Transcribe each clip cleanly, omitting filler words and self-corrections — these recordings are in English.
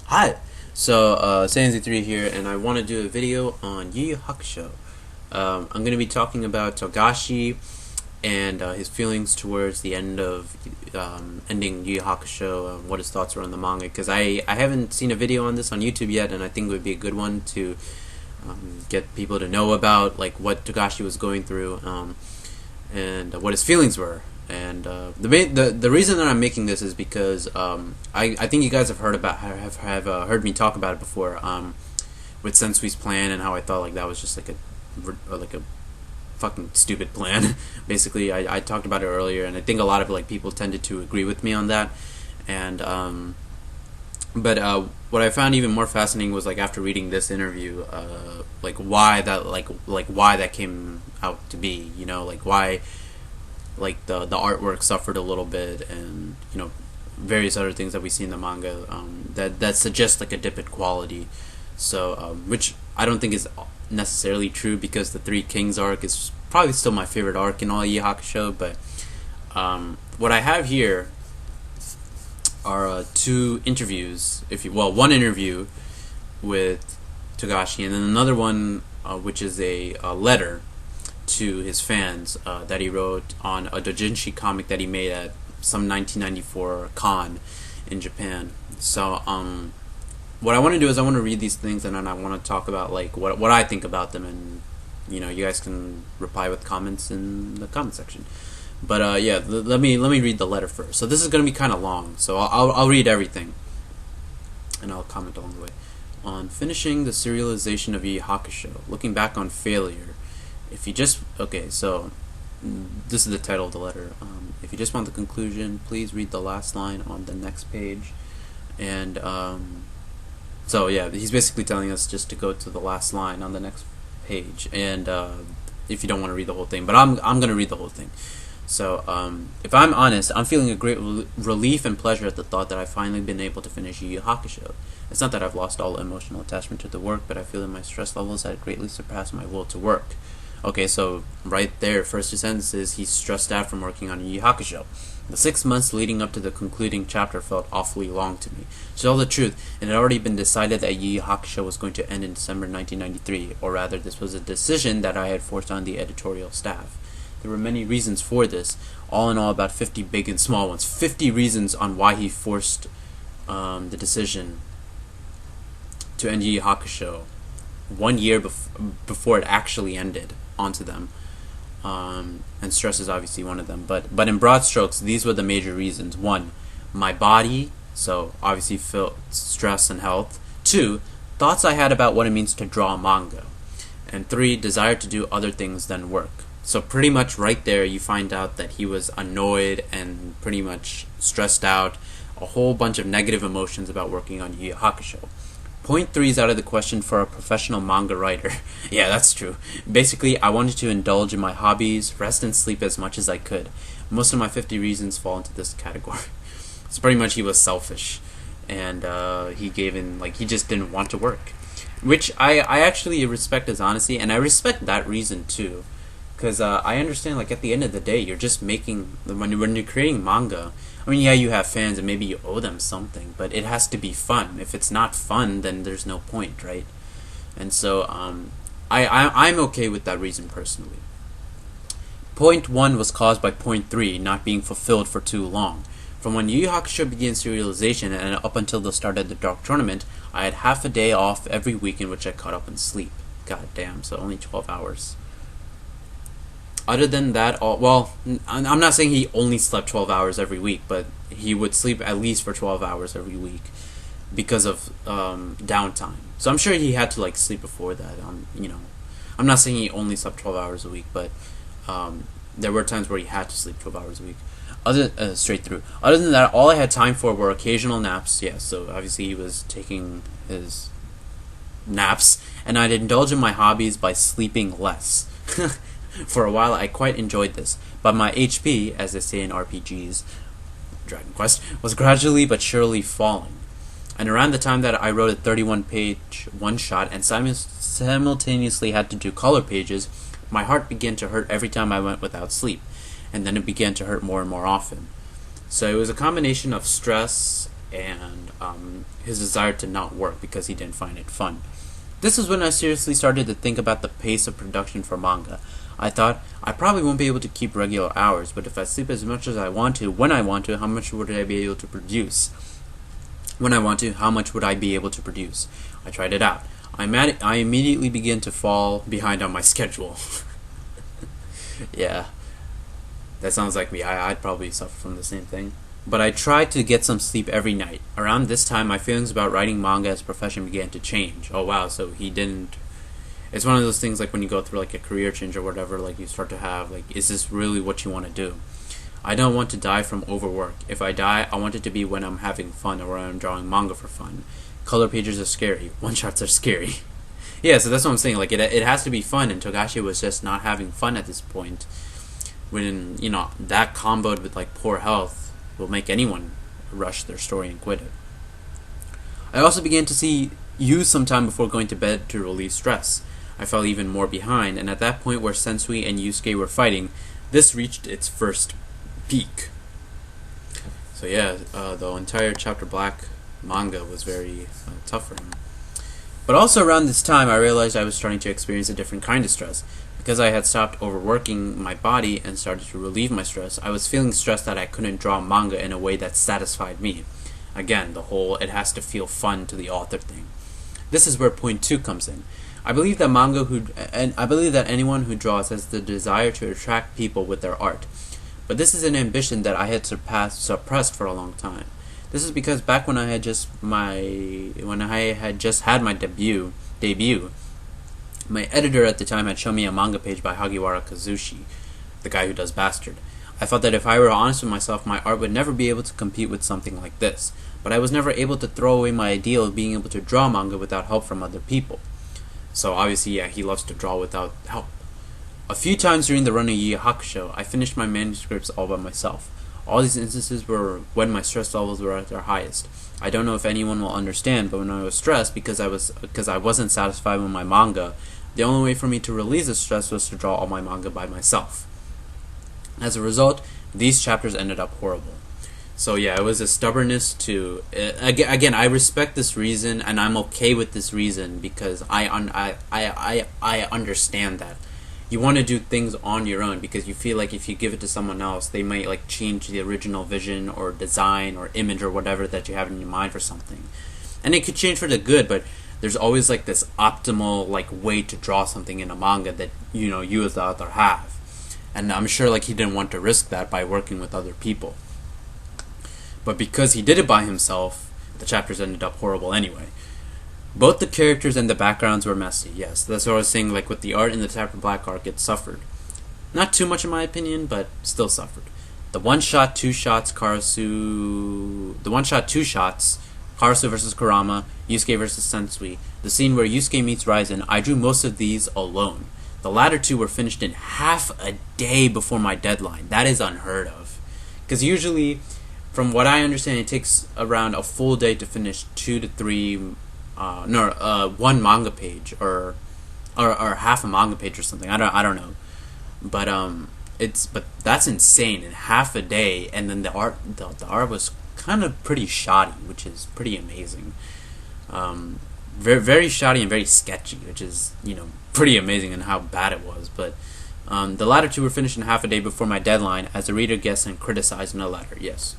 Hi, Sanzi3 here, and I want to do a video on Yu Yu Hakusho. I'm going to be talking about Togashi and his feelings towards the end of ending Yu Yu Hakusho, what his thoughts were on the manga, because I haven't seen a video on this on YouTube yet, and I think it would be a good one to get people to know about like what Togashi was going through and what his feelings were. And the reason that I'm making this is because I think you guys have heard me talk about it before with Sensui's plan and how I thought like that was just like a fucking stupid plan. Basically, I talked about it earlier, and I think a lot of like people tended to agree with me on that. And but what I found even more fascinating was like after reading this interview, like why that came out to be. You know, like why like the artwork suffered a little bit, and you know various other things that we see in the manga that suggest like a dip in quality. So which I don't think is necessarily true, because the Three Kings arc is probably still my favorite arc in all Yu Yu Hakusho. But what I have here are two interviews. One interview with Togashi, and then another one which is a letter to his fans that he wrote on a doujinshi comic that he made at some 1994 con in Japan. So what I want to do is I want to read these things, and then I want to talk about like what I think about them, and you know you guys can reply with comments in the comment section. But yeah, let me read the letter first. So this is going to be kind of long, so I'll read everything, and I'll comment along the way. On finishing the serialization of Yu Yu Hakusho, looking back on failure. If you just so this is the title of the letter. If you just want the conclusion, please read the last line on the next page. And so yeah, he's basically telling us just to go to the last line on the next page. And if you don't want to read the whole thing, but I'm gonna read the whole thing. So if I'm honest, I'm feeling a great relief and pleasure at the thought that I've finally been able to finish Yu Yu Hakusho. It's not that I've lost all emotional attachment to the work, but I feel that my stress levels had greatly surpassed my will to work. Okay, so right there, first two sentences, he's stressed out from working on Yu Yu Hakusho. The 6 months leading up to the concluding chapter felt awfully long to me. To tell the truth, it had already been decided that Yu Yu Hakusho was going to end in December 1993, or rather, this was a decision that I had forced on the editorial staff. There were many reasons for this, all in all about 50 big and small ones. 50 reasons on why he forced the decision to end Yu Yu Hakusho 1 year before it actually ended onto them. And stress is obviously one of them. But in broad strokes, these were the major reasons. 1, my body, so obviously felt stress and health. 2, thoughts I had about what it means to draw a manga. And 3, desire to do other things than work. So pretty much right there you find out that he was annoyed and pretty much stressed out, a whole bunch of negative emotions about working on Yu Yu Hakusho. Point 3 is out of the question for a professional manga writer. Yeah, that's true. Basically, I wanted to indulge in my hobbies, rest and sleep as much as I could. Most of my 50 reasons fall into this category. So pretty much he was selfish, and he gave in, like, he just didn't want to work. Which I actually respect his honesty, and I respect that reason too. Because I understand, like, at the end of the day, you're just making, when you're creating manga, I mean, yeah, you have fans and maybe you owe them something, but it has to be fun. If it's not fun, then there's no point, right? And so I'm okay with that reason personally. Point 1 was caused by point 3 not being fulfilled for too long. From when Yu Yu Hakusho began serialization and up until the start of the Dark Tournament, I had half a day off every week in which I caught up on sleep. God damn, so only 12 hours. Other than that, I'm not saying he only slept 12 hours every week, but he would sleep at least for 12 hours every week because of downtime. So I'm sure he had to like sleep before that. You know, I'm not saying he only slept 12 hours a week, but there were times where he had to sleep 12 hours a week. Straight through. Other than that, all I had time for were occasional naps. Yeah, so obviously he was taking his naps, and I'd indulge in my hobbies by sleeping less. For a while, I quite enjoyed this, but my HP, as they say in RPGs, Dragon Quest, was gradually but surely falling. And around the time that I wrote a 31-page one-shot and simultaneously had to do color pages, my heart began to hurt every time I went without sleep, and then it began to hurt more and more often. So it was a combination of stress and his desire to not work because he didn't find it fun. This is when I seriously started to think about the pace of production for manga. I thought, I probably won't be able to keep regular hours, but if I sleep as much as I want to, when I want to, how much would I be able to produce? When I want to, how much would I be able to produce? I tried it out. I immediately began to fall behind on my schedule. Yeah, that sounds like me. I'd probably suffer from the same thing. But I tried to get some sleep every night. Around this time, my feelings about writing manga as a profession began to change. Oh wow, so he didn't... It's one of those things like when you go through like a career change or whatever, like you start to have, like, is this really what you want to do? I don't want to die from overwork. If I die, I want it to be when I'm having fun or when I'm drawing manga for fun. Color pages are scary. One-shots are scary. Yeah, so that's what I'm saying. Like, it has to be fun, and Togashi was just not having fun at this point. When, you know, that comboed with, like, poor health will make anyone rush their story and quit it. I also began to use some time before going to bed to relieve stress. I fell even more behind, and at that point where Sensui and Yusuke were fighting, this reached its first peak. So yeah, the entire Chapter Black manga was very tough for him. But also around this time, I realized I was starting to experience a different kind of stress. Because I had stopped overworking my body and started to relieve my stress, I was feeling stressed that I couldn't draw manga in a way that satisfied me. Again, the whole it has to feel fun to the author thing. This is where point 2 comes in. I believe that anyone who draws has the desire to attract people with their art. But this is an ambition that I had suppressed for a long time. This is because back when I had just had my debut, my editor at the time had shown me a manga page by Hagiwara Kazushi, the guy who does Bastard. I felt that if I were honest with myself, my art would never be able to compete with something like this. But I was never able to throw away my ideal of being able to draw manga without help from other people. So obviously, yeah, he loves to draw without help. A few times during the run of Yu Yu Hakusho, I finished my manuscripts all by myself. All these instances were when my stress levels were at their highest. I don't know if anyone will understand, but when I was stressed because I wasn't satisfied with my manga, the only way for me to release the stress was to draw all my manga by myself. As a result, these chapters ended up horrible. So yeah, it was a stubbornness to... Again, I respect this reason, and I'm okay with this reason, because I understand that. You want to do things on your own, because you feel like if you give it to someone else, they might like change the original vision, or design, or image, or whatever that you have in your mind for something. And it could change for the good, but there's always like this optimal like way to draw something in a manga that, you know, you as the author have. And I'm sure like he didn't want to risk that by working with other people. But because he did it by himself, the chapters ended up horrible anyway. Both the characters and the backgrounds were messy, yes. That's what I was saying, like with the art in the Chapter Black arc, it suffered. Not too much in my opinion, but still suffered. The one-shot, two-shots, Karasu versus Kurama, Yusuke versus Sensui, the scene where Yusuke meets Raizen, I drew most of these alone. The latter two were finished in half a day before my deadline. That is unheard of. Because usually, from what I understand, it takes around a full day to finish 2 to 3... one manga page or half a manga page or something. I don't know, but that's insane in half a day. And then the art was kind of pretty shoddy, which is pretty amazing. Very very shoddy and very sketchy, which is, you know, pretty amazing in how bad it was. But the latter two were finished in half a day before my deadline, as the reader guessed and criticized in a letter. Yes,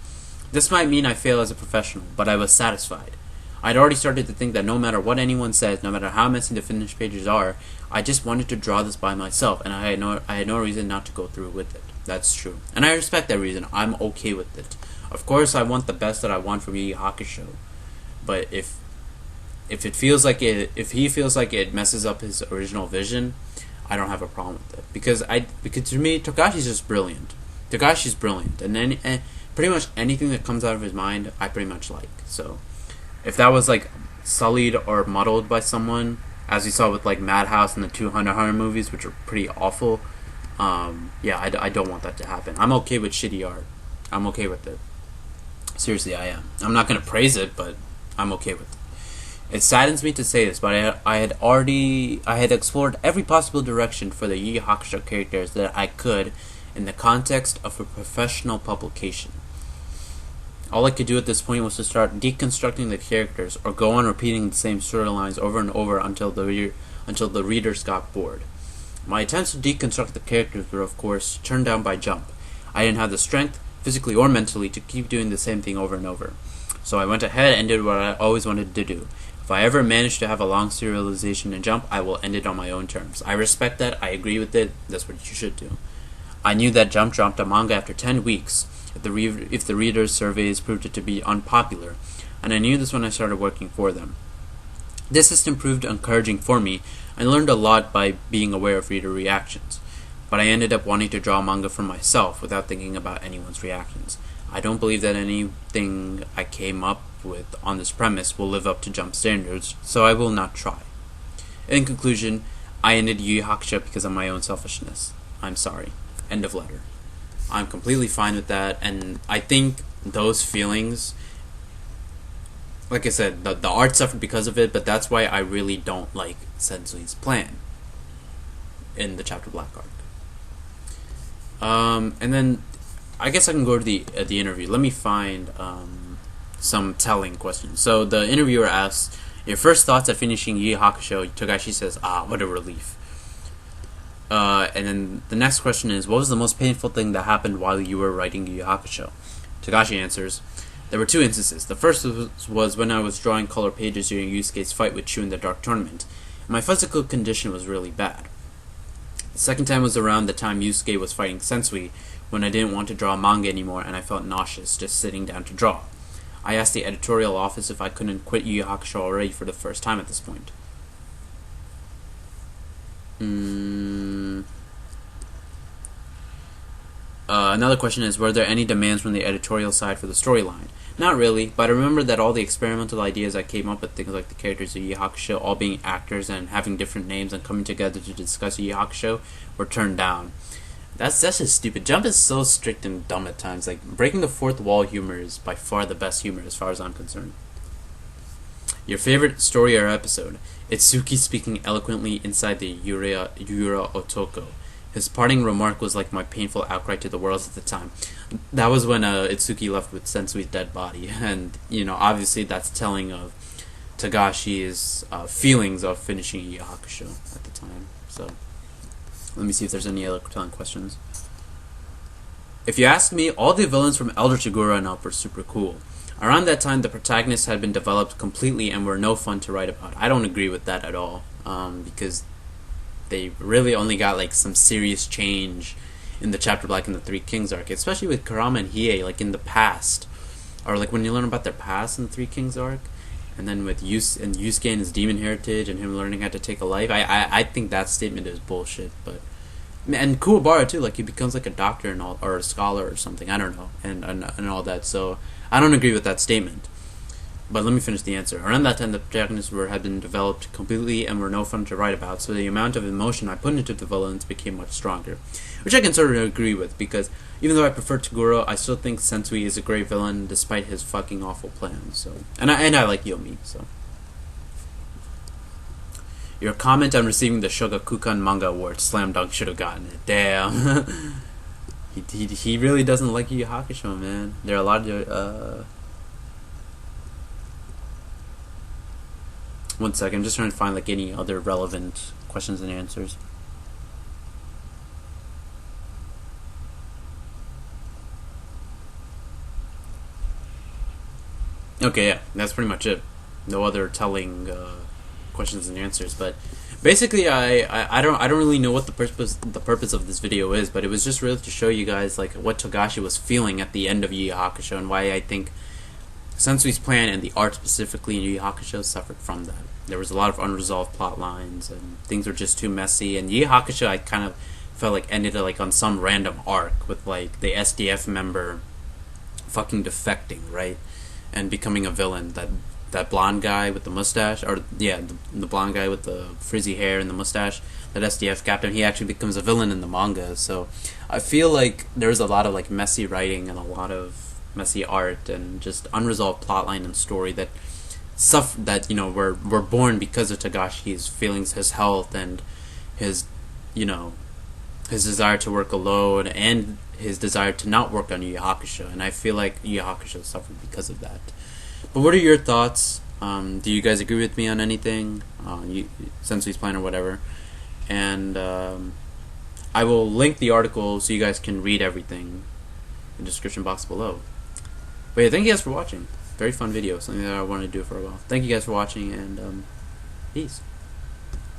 this might mean I fail as a professional, but I was satisfied. I'd already started to think that no matter what anyone says, no matter how messy the finished pages are, I just wanted to draw this by myself, and I had no reason not to go through with it. That's true. And I respect that reason. I'm okay with it. Of course, I want the best that I want from Yu Yu Hakusho. But if he feels like it messes up his original vision, I don't have a problem with it. Because to me, Togashi's just brilliant. Togashi's brilliant. And pretty much anything that comes out of his mind, I pretty much like. So... if that was like sullied or muddled by someone, as we saw with like Madhouse and the 200 horror movies, which are pretty awful, yeah, I don't want that to happen. I'm okay with shitty art. I'm okay with it. Seriously, I am. I'm not gonna praise it, but I'm okay with it. It saddens me to say this, but I had explored every possible direction for the Yu Yu Hakusho characters that I could in the context of a professional publication. All I could do at this point was to start deconstructing the characters or go on repeating the same storylines over and over until the readers got bored. My attempts to deconstruct the characters were, of course, turned down by Jump. I didn't have the strength, physically or mentally, to keep doing the same thing over and over. So I went ahead and did what I always wanted to do. If I ever manage to have a long serialization in Jump, I will end it on my own terms. I respect that, I agree with it, that's what you should do. I knew that Jump dropped a manga after 10 weeks, if the readers' surveys proved it to be unpopular, and I knew this when I started working for them. This system proved encouraging for me, and learned a lot by being aware of reader reactions. But I ended up wanting to draw manga for myself without thinking about anyone's reactions. I don't believe that anything I came up with on this premise will live up to Jump standards, so I will not try. In conclusion, I ended Yu Yu Hakusho because of my own selfishness. I'm sorry. End of letter. I'm completely fine with that, and I think those feelings, like I said, the art suffered because of it, but that's why I really don't like Sensui's plan in the Chapter Black arc. And then I guess I can go to the interview. Let me find some telling questions. So the interviewer asks, "Your first thoughts at finishing Yu Yu Hakusho?" Togashi says, "Ah, what a relief." And then the next question is, what was the most painful thing that happened while you were writing Yu Yu Hakusho? Togashi answers, there were two instances. The first was when I was drawing color pages during Yusuke's fight with Chu in the Dark Tournament. My physical condition was really bad. The second time was around the time Yusuke was fighting Sensui, when I didn't want to draw manga anymore and I felt nauseous just sitting down to draw. I asked the editorial office if I couldn't quit Yu Yu Hakusho already for the first time at this point. Another question is, were there any demands from the editorial side for the storyline? Not really, but I remember that all the experimental ideas I came up with, things like the characters of Yu Yu Hakusho all being actors and having different names and coming together to discuss Yu Yu Hakusho, were turned down. That's just stupid. Jump is so strict and dumb at times. Like, breaking the fourth wall humor is by far the best humor as far as I'm concerned. Your favorite story or episode? Itsuki speaking eloquently inside the Yura Otoko. His parting remark was like my painful outcry to the world at the time. That was when Itsuki left with Sensui's dead body, and obviously that's telling of Togashi's feelings of finishing Yu Yu Hakusho at the time. So let me see if there's any other telling questions. If you ask me, all the villains from Elder Chiguro and up were super cool. Around that time, the protagonists had been developed completely and were no fun to write about. I don't agree with that at all, because they really only got like some serious change in the Chapter Black and the Three Kings arc, especially with Kurama and Hiei, like in the past, or like when you learn about their past in the Three Kings arc, and then with Yusuke and his demon heritage and him learning how to take a life. I think that statement is bullshit, but. And Kuwabara too, like he becomes like a doctor and all, or a scholar or something, I don't know, and all that. So I don't agree with that statement. But let me finish the answer. Around that time, the protagonists had been developed completely and were no fun to write about, so the amount of emotion I put into the villains became much stronger. Which I can sort of agree with, because even though I prefer Toguro, I still think Sensui is a great villain despite his fucking awful plans. So, and I like Yomi. So, your comment on receiving the Shogakukan Manga Award, Slam Dunk should have gotten it. Damn. he really doesn't like Yu Yu Hakusho, man. There are a lot of one second, I'm just trying to find like any other relevant questions and answers. Okay, yeah, that's pretty much it. No other telling questions and answers, but basically, I don't really know what the purpose of this video is, but it was just really to show you guys like what Togashi was feeling at the end of Yu Yu Hakusho and why I think Sensui's plan and the art specifically in Yu Yu Hakusho suffered from that. There was a lot of unresolved plot lines and things were just too messy, and Yu Yu Hakusho I kind of felt like ended like on some random arc with like the SDF member fucking defecting, right? And becoming a villain. That blonde guy with the mustache, or yeah, the blonde guy with the frizzy hair and the mustache, that SDF captain, he actually becomes a villain in the manga. So I feel like there's a lot of like messy writing and a lot of messy art and just unresolved plotline and story that were born because of Togashi's feelings, his health, and his his desire to work alone and his desire to not work on Yu Yu Hakusho, and I feel like Yu Yu Hakusho suffered because of that. But what are your thoughts? Do you guys agree with me on anything? Sensui's plan or whatever. And I will link the article so you guys can read everything in the description box below. But yeah, thank you guys for watching. Very fun video, something that I wanted to do for a while. Thank you guys for watching, and peace.